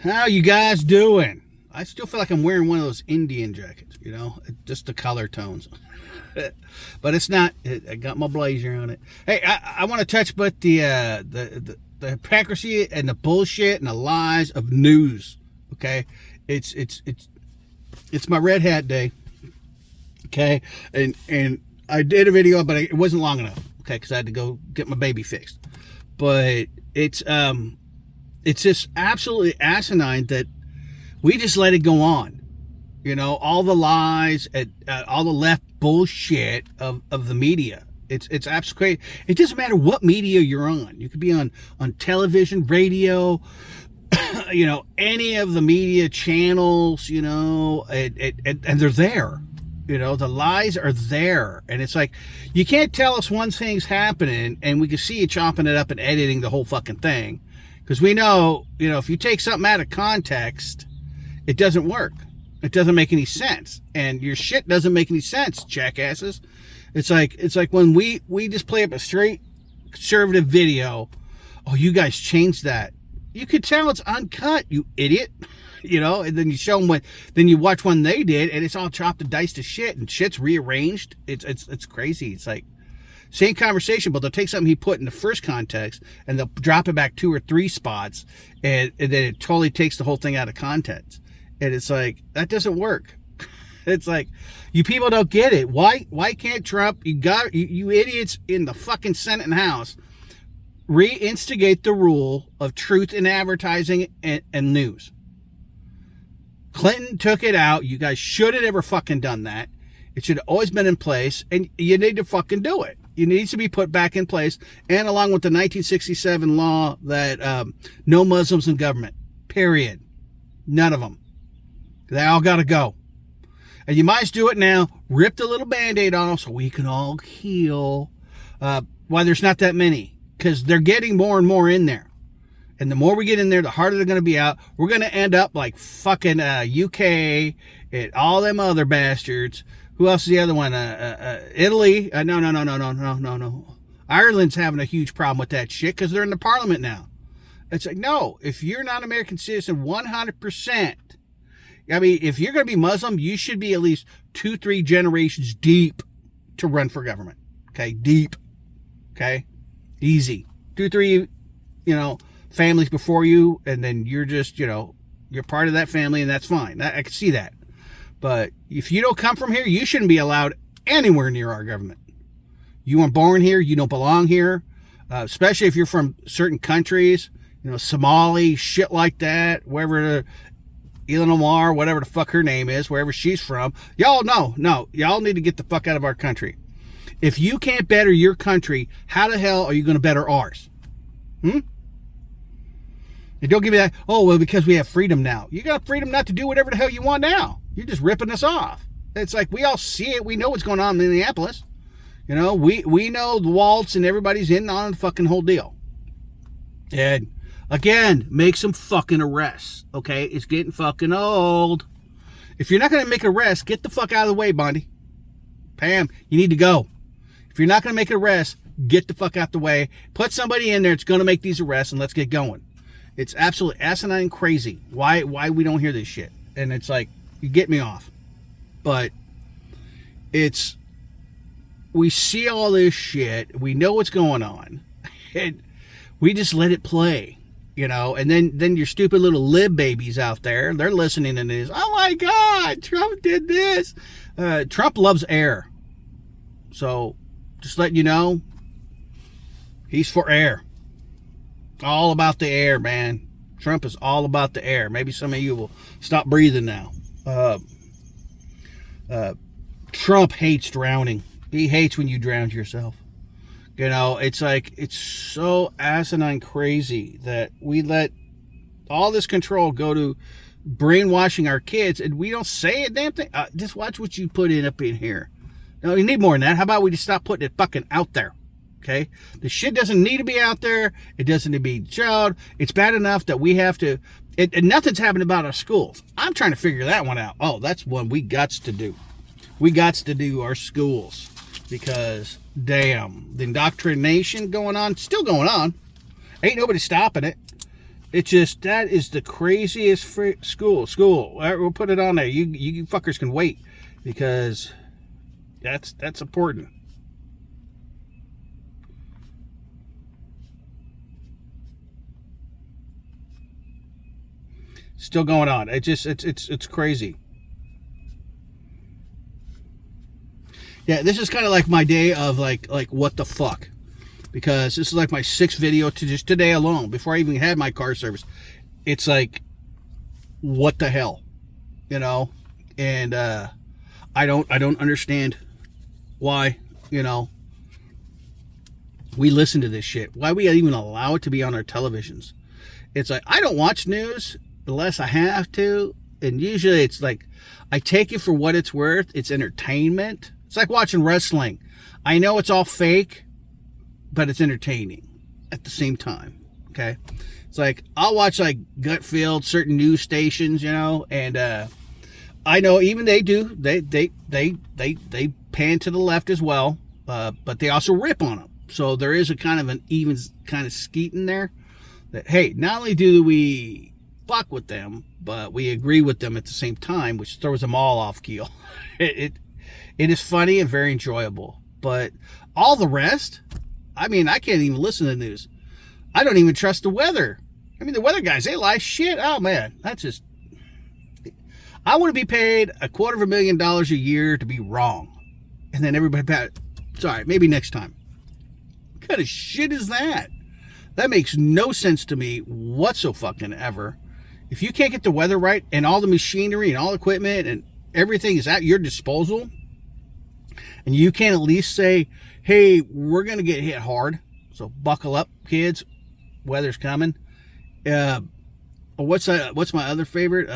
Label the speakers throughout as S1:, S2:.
S1: How you guys doing? I still feel like I'm wearing one of those Indian jackets, just the color tones. But it's not. I got my blazer on it. Hey, I want to touch about the hypocrisy and the bullshit and the lies of news. Okay, it's my red hat day. Okay, and I did a video, but it wasn't long enough. Okay, because I had to go get my baby fixed. But it's just absolutely asinine that we just let it go on. All the lies and all the left bullshit of the media. It's absolutely crazy. It doesn't matter what media you're on. You could be on television, radio, any of the media channels, and they're there. The lies are there. And it's like, you can't tell us one thing's happening and we can see you chopping it up and editing the whole fucking thing. Because we know, if you take something out of context, it doesn't work. It doesn't make any sense. And your shit doesn't make any sense, jackasses. It's like when we just play up a straight conservative video. Oh, you guys changed that. You could tell it's uncut, you idiot. And then you show them then you watch one they did, and it's all chopped and diced to shit, and shit's rearranged. It's crazy. It's like, same conversation, but they'll take something he put in the first context, and they'll drop it back 2 or 3 spots, and then it totally takes the whole thing out of context. And it's like, that doesn't work. It's like, you people don't get it. Why can't Trump, you idiots in the fucking Senate and House, reinstigate the rule of truth in advertising and news? Clinton took it out. You guys should have never fucking done that. It should have always been in place, and you need to fucking do it. It needs to be put back in place, and along with the 1967 law that no Muslims in government, period. None of them. They all got to go. And you might do it now. Rip the little Band-Aid on them so we can all heal. Why there's not that many, because they're getting more and more in there. And the more we get in there, the harder they're going to be out. We're going to end up like fucking UK and all them other bastards. Who else is the other one? Italy? No. Ireland's having a huge problem with that shit because they're in the parliament now. It's like, no, if you're not an American citizen, 100%. I mean, if you're going to be Muslim, you should be at least 2-3 generations deep to run for government. Okay? Deep. Okay? Easy. 2-3, families before you, and then you're just, you're part of that family, and that's fine. I can see that. But if you don't come from here, you shouldn't be allowed anywhere near our government. You weren't born here. You don't belong here. Especially if you're from certain countries, Somali, shit like that, wherever Illinois, whatever the fuck her name is, wherever she's from. Y'all no. Y'all need to get the fuck out of our country. If you can't better your country, how the hell are you going to better ours? And don't give me that, oh, well, because we have freedom now. You got freedom not to do whatever the hell you want now. You're just ripping us off. It's like, we all see it. We know what's going on in Minneapolis. We know the Waltz and everybody's in on the fucking whole deal. And, again, make some fucking arrests, okay? It's getting fucking old. If you're not going to make arrests, get the fuck out of the way, Bondi. Pam, you need to go. If you're not going to make an arrest, get the fuck out the way. Put somebody in there that's going to make these arrests, and let's get going. It's absolutely asinine and crazy. Why we don't hear this shit? And it's like, you get me off. But we see all this shit. We know what's going on. And we just let it play, And then your stupid little lib babies out there, they're listening to this. Oh my God, Trump did this. Trump loves air. So, just letting you know, he's for air. All about the air, man. Trump is all about the air. Maybe some of you will stop breathing now. Trump hates drowning. He hates when you drown yourself. It's like, it's so asinine crazy that we let all this control go to brainwashing our kids, and we don't say a damn thing. Just watch what you put up in here. No, you need more than that. How about we just stop putting it fucking out there? Okay? The shit doesn't need to be out there. It doesn't need to be showed. It's bad enough that we have to... And nothing's happened about our schools. I'm trying to figure that one out. Oh, that's one we gots to do. We gots to do our schools. Because, damn, the indoctrination going on, still going on. Ain't nobody stopping it. It's just, that is the craziest school. We'll put it on there. You fuckers can wait, because that's important. Still going on. It's crazy. Yeah, this is kind of like my day of like what the fuck, because this is like my 6th video to just today alone, before I even had my car service. It's like, what the hell, you know? And I don't understand why, you know, we listen to this shit. Why we even allow it to be on our televisions. It's like, I don't watch news unless I have to, and usually it's like, I take it for what it's worth. It's entertainment. It's like watching wrestling. I know it's all fake, but it's entertaining at the same time. Okay, it's like, I'll watch like Gutfield, certain news stations, you know, and I know even they do. They pan to the left as well, but they also rip on them. So there is a kind of an even kind of skeet in there. That, hey, not only do we fuck with them, but we agree with them at the same time, which throws them all off keel. It is funny and very enjoyable. But all the rest, I mean, I can't even listen to the news. I don't even trust the weather. I mean, the weather guys, they lie shit. Oh, man, that's just... I want to be paid $250,000 a year to be wrong. And then everybody... Sorry, maybe next time. What kind of shit is that? That makes no sense to me whatsoever. If you can't get the weather right, and all the machinery and all the equipment and everything is at your disposal, and you can't at least say, hey, we're going to get hit hard, so buckle up, kids, weather's coming. What's my other favorite?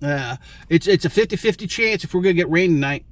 S1: It's a 50-50 chance if we're going to get rain tonight.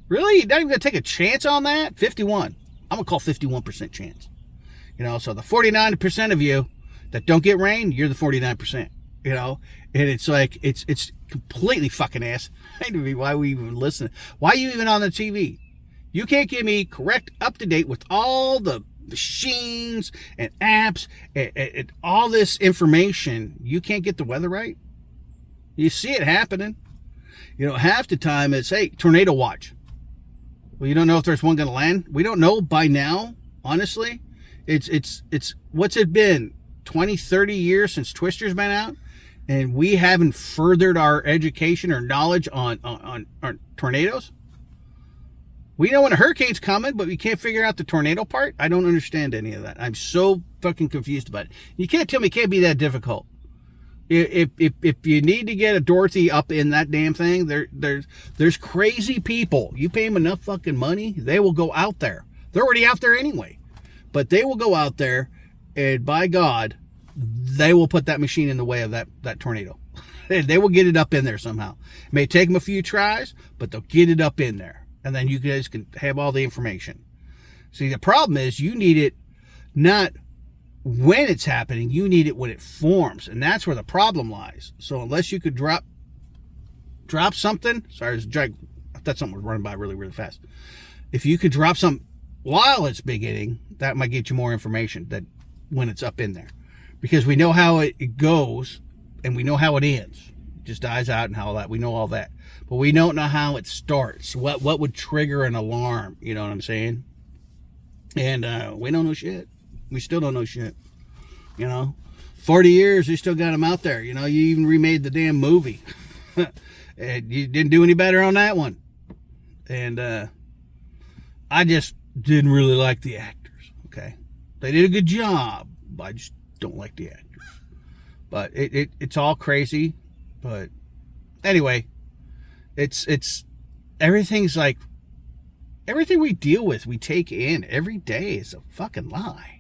S1: Really? You're not even going to take a chance on that? 51. I'm going to call 51% chance. You know, so the 49% of you that don't get rain, you're the 49%. You know, and it's like, it's completely fucking ass. Why we even listen? Why are you even on the TV? You can't give me correct, up to date with all the machines and apps and all this information. You can't get the weather right. You see it happening. You know, half the time it's, hey, tornado watch. Well, you don't know if there's one going to land. We don't know by now, honestly. It's what's it been? 20, 30 years since Twister's been out, and we haven't furthered our education or knowledge on tornadoes. We know when a hurricane's coming, but we can't figure out the tornado part. I don't understand any of that. I'm so fucking confused about it. You can't tell me it can't be that difficult. If you need to get a Dorothy up in that damn thing, there's crazy people. You pay them enough fucking money, they will go out there. They're already out there anyway, but they will go out there, and by God, they will put that machine in the way of that tornado. They will get it up in there somehow. It may take them a few tries, but they'll get it up in there, and then you guys can have all the information. See, the problem is you need it not when it's happening, you need it when it forms, and that's where the problem lies. So unless you could drop something, sorry, I thought something was running by really, really fast. If you could drop something while it's beginning, that might get you more information that when it's up in there, because we know how it goes and we know how it ends. It just dies out and how that, we know all that, but we don't know how it starts. What would trigger an alarm? You know what I'm saying? And we don't know shit. We still don't know shit. You know, 40 years, we still got them out there. You know, you even remade the damn movie. And you didn't do any better on that one. And I just didn't really like the actors. Okay, they did a good job, but I just don't like the actors. But it's all crazy. But anyway, it's everything's like, everything we deal with, we take in every day is a fucking lie.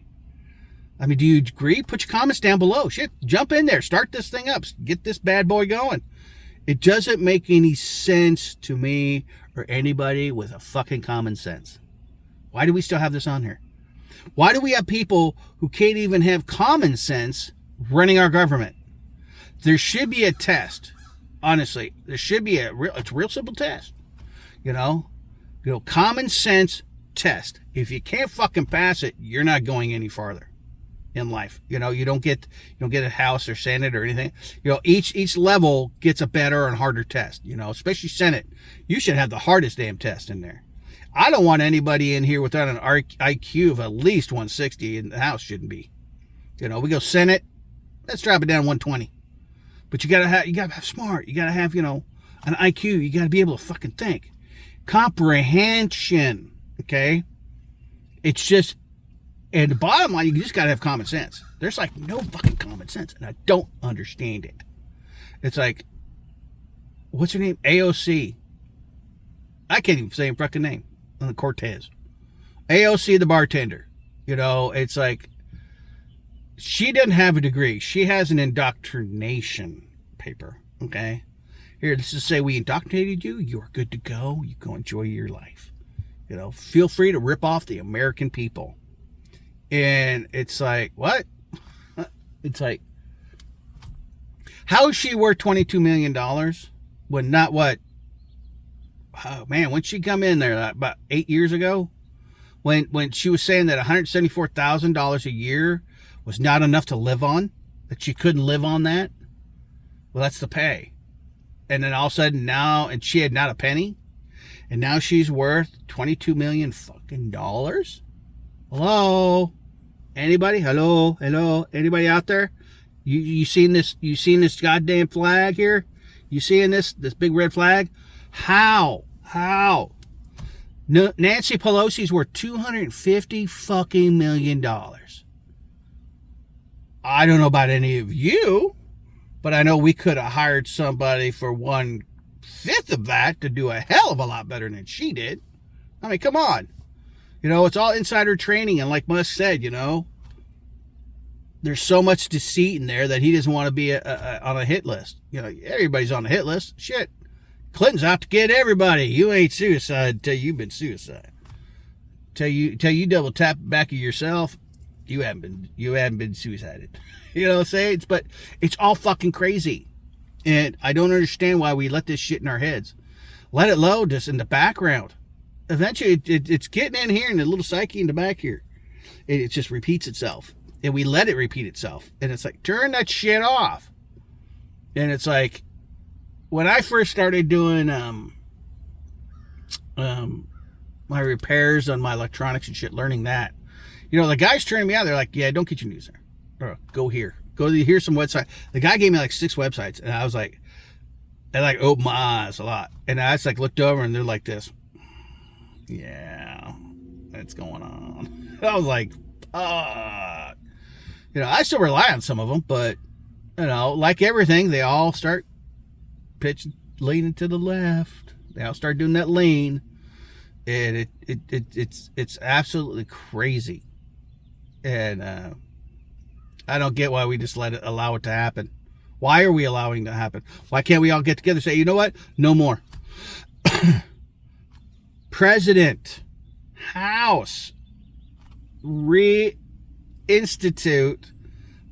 S1: I mean, do you agree? Put your comments down below. Shit, jump in there. Start this thing up. Get this bad boy going. It doesn't make any sense to me or anybody with a fucking common sense. Why do we still have this on here? Why do we have people who can't even have common sense running our government? There should be a test. Honestly, there should be it's a real simple test. You know, common sense test. If you can't fucking pass it, you're not going any farther. in life. You know, you don't get a House or Senate or anything. You know, each level gets a better and harder test. You know, especially Senate. You should have the hardest damn test in there. I don't want anybody in here without an IQ of at least 160, and the House shouldn't be. You know, we go Senate, let's drop it down to 120. But you gotta have smart. You gotta have, you know, an IQ. You gotta be able to fucking think. Comprehension. Okay? It's just, and the bottom line, you just gotta have common sense. There's like no fucking common sense, and I don't understand it. It's like, what's her name? AOC. I can't even say her fucking name. Cortez. AOC, the bartender. You know, it's like, she doesn't have a degree. She has an indoctrination paper. Okay? Here, let's just say we indoctrinated you. You're good to go. You go enjoy your life. You know, feel free to rip off the American people. And it's like, what? It's like, how is she worth $22 million when not what? Oh, man, when she come in there about 8 years ago, when she was saying that $174,000 a year was not enough to live on, that she couldn't live on that, well, that's the pay. And then all of a sudden now, and she had not a penny, and now she's worth $22 million fucking dollars. Hello? Anybody? Hello? Anybody out there? You seen this? You seen this goddamn flag here? You seeing this big red flag? How? No, Nancy Pelosi's worth $250 fucking million. I don't know about any of you, but I know we could have hired somebody for 1/5 of that to do a hell of a lot better than she did. I mean, come on. You know, it's all insider training, and like Musk said, you know, there's so much deceit in there that he doesn't want to be on a hit list. You know, everybody's on a hit list. Shit. Clinton's out to get everybody. You ain't suicide until you've been suicide. Till you double tap the back of yourself, you haven't been suicided. You know what I'm saying? But it's all fucking crazy. And I don't understand why we let this shit in our heads. Let it load just in the background. Eventually, it's getting in here in the little psyche in the back here. It just repeats itself. And we let it repeat itself. And it's like, turn that shit off. And it's like, when I first started doing my repairs on my electronics and shit, learning that, you know, the guys turning me out, they're like, yeah, don't get your news there. Or go here. Here's some website. The guy gave me like 6 websites, and I was like, I opened my eyes a lot. And I just like looked over, and they're like this. Yeah, what's going on? I was like, you know, I still rely on some of them, but, you know, like everything, they all start leaning to the left. They all start doing that lean, and it's absolutely crazy. And I don't get why we just allow it to happen. Why are we allowing it to happen? Why can't we all get together and say, you know what? No more. President, House, reinstitute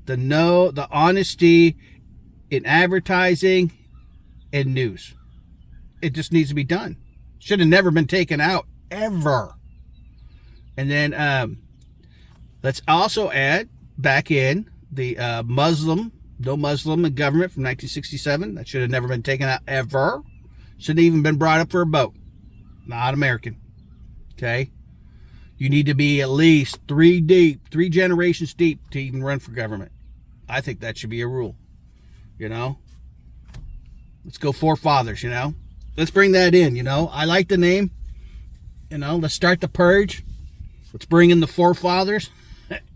S1: the honesty in advertising and news. It just needs to be done. Should have never been taken out, ever. And then let's also add back in the no Muslim in government from 1967. That should have never been taken out, ever. Shouldn't have even been brought up for a vote. Not American. Okay? You need to be at least 3 generations deep to even run for government. I think that should be a rule. You know? Let's go forefathers, you know? Let's bring that in, you know? I like the name. You know, let's start the purge. Let's bring in the forefathers.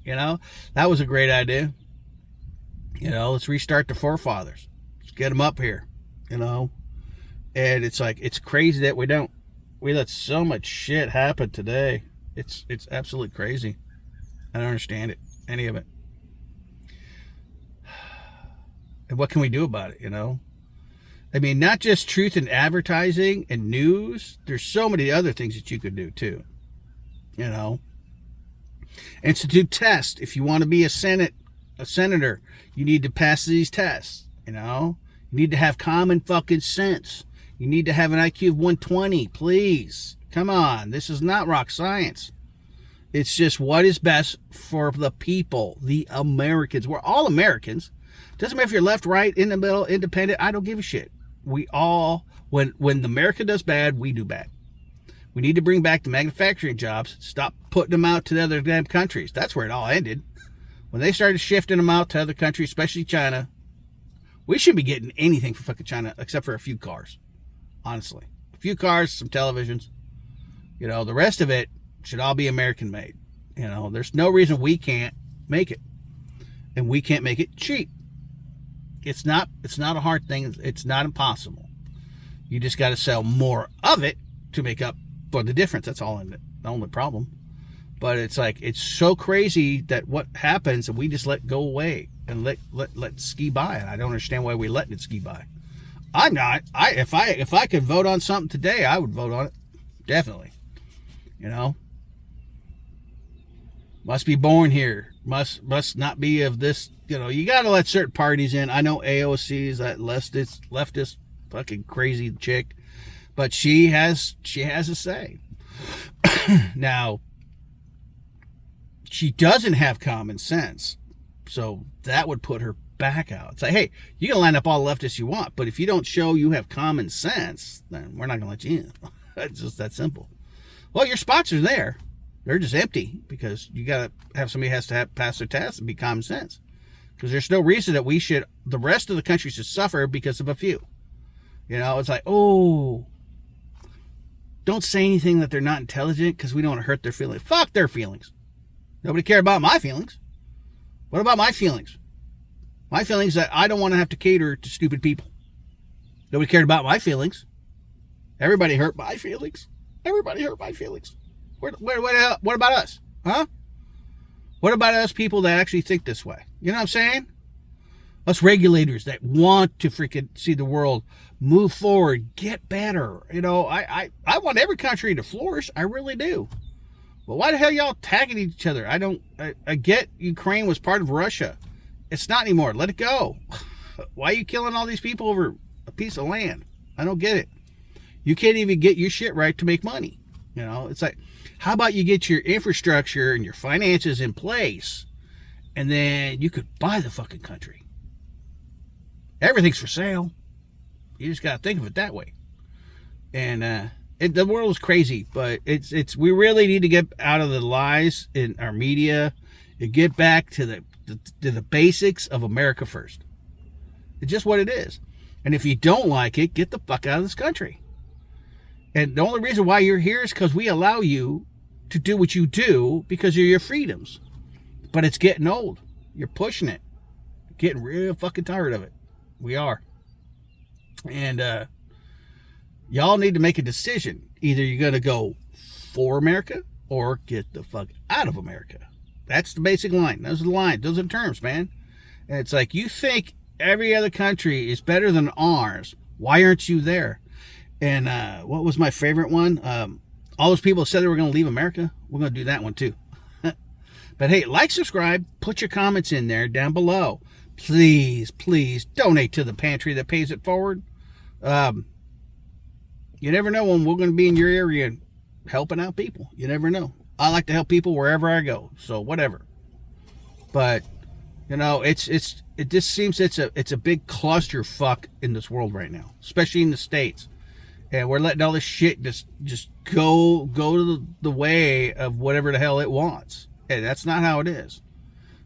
S1: You know? That was a great idea. You know, let's restart the forefathers. Let's get them up here. You know? And it's like, it's crazy that we don't. We let so much shit happen today. It's absolutely crazy. I don't understand it. Any of it. And what can we do about it, you know? I mean, not just truth in advertising and news. There's so many other things that you could do, too. You know? Institute tests. If you want to be a senator, you need to pass these tests, you know? You need to have common fucking sense. You need to have an IQ of 120, please. Come on. This is not rock science. It's just what is best for the people, the Americans. We're all Americans. Doesn't matter if you're left, right, in the middle, independent. I don't give a shit. We all, when America does bad, we do bad. We need to bring back the manufacturing jobs. Stop putting them out to the other damn countries. That's where it all ended. When they started shifting them out to other countries, especially China, we shouldn't be getting anything from fucking China except for a few cars. Honestly. A few cars, some televisions. You know, the rest of it should all be American made. You know, there's no reason we can't make it. And we can't make it cheap. It's not a hard thing. It's not impossible. You just got to sell more of it to make up for the difference. That's all in it. The only problem. But it's like, it's so crazy that what happens and we just let go away and let ski by. And I don't understand why we letting it ski by. I'm not. If I could vote on something today, I would vote on it. Definitely. You know? Must be born here. Must not be of this. You know, you got to let certain parties in. I know AOC is that leftist fucking crazy chick, but she has a say. Now, she doesn't have common sense, so that would put her back out. It's like, hey, you can line up all the leftists you want, but if you don't show you have common sense, then we're not going to let you in. It's just that simple. Well, your spots are there. They're just empty because you got to have somebody has to have pass their test and be common sense. Because there's no reason that the rest of the country should suffer because of a few. You know, it's like, oh, don't say anything that they're not intelligent because we don't want to hurt their feelings. Fuck their feelings. Nobody cared about my feelings. What about my feelings? My feelings that I don't want to have to cater to stupid people. Nobody cared about my feelings. Everybody hurt my feelings. Everybody hurt my feelings. What about us? Huh? What about us people that actually think this way? You know what I'm saying? Us regulators that want to freaking see the world move forward, get better. You know, I want every country to flourish. I really do. But why the hell y'all attacking each other? I get Ukraine was part of Russia. It's not anymore. Let it go. Why are you killing all these people over a piece of land? I don't get it. You can't even get your shit right to make money. You know, it's like, how about you get your infrastructure and your finances in place, and then you could buy the fucking country. Everything's for sale. You just got to think of it that way. And the world is crazy, but we really need to get out of the lies in our media and get back to the basics of America first. It's just what it is. And if you don't like it, get the fuck out of this country. And the only reason why you're here is because we allow you to do what you do because of your freedoms. But it's getting old. You're pushing it. Getting real fucking tired of it. We are. And y'all need to make a decision. Either you're going to go for America or get the fuck out of America. That's the basic line. Those are the lines. Those are the terms, man. And it's like, you think every other country is better than ours. Why aren't you there? And what was my favorite one? All those people said they were going to leave America. We're going to do that one too. But hey, like, subscribe, put your comments in there down below. Please, please donate to the pantry that pays it forward. You never know when we're going to be in your area helping out people. You never know. I like to help people wherever I go. So whatever. But you know, it just seems it's a big clusterfuck in this world right now, especially in the States. And we're letting all this shit just go to the way of whatever the hell it wants. And that's not how it is.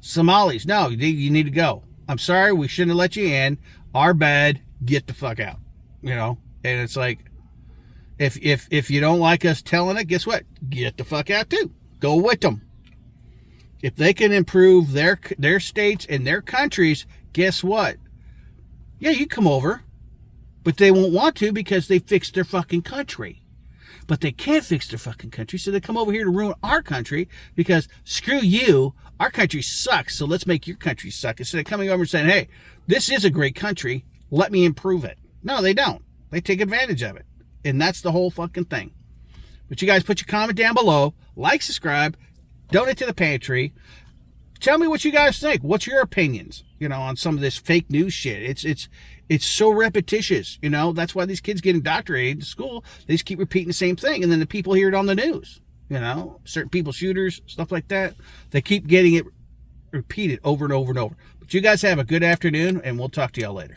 S1: Somalis, no, you need to go. I'm sorry, we shouldn't have let you in. Our bad, get the fuck out. You know? And it's like, if you don't like us telling it, guess what? Get the fuck out too. Go with them. If they can improve their states and their countries, guess what? Yeah, you come over. But they won't want to because they fixed their fucking country. But they can't fix their fucking country, so they come over here to ruin our country because, screw you, our country sucks, so let's make your country suck. Instead of coming over and saying, hey, this is a great country, let me improve it. No, they don't. They take advantage of it. And that's the whole fucking thing. But you guys put your comment down below, like, subscribe, donate to the pantry. Tell me what you guys think. What's your opinions, you know, on some of this fake news shit? It's so repetitious, you know. That's why these kids get indoctrinated in school. They just keep repeating the same thing, and then the people hear it on the news. you know, certain people, shooters, stuff like that. They keep getting it repeated over and over and over. But you guys have a good afternoon, and we'll talk to y'all later.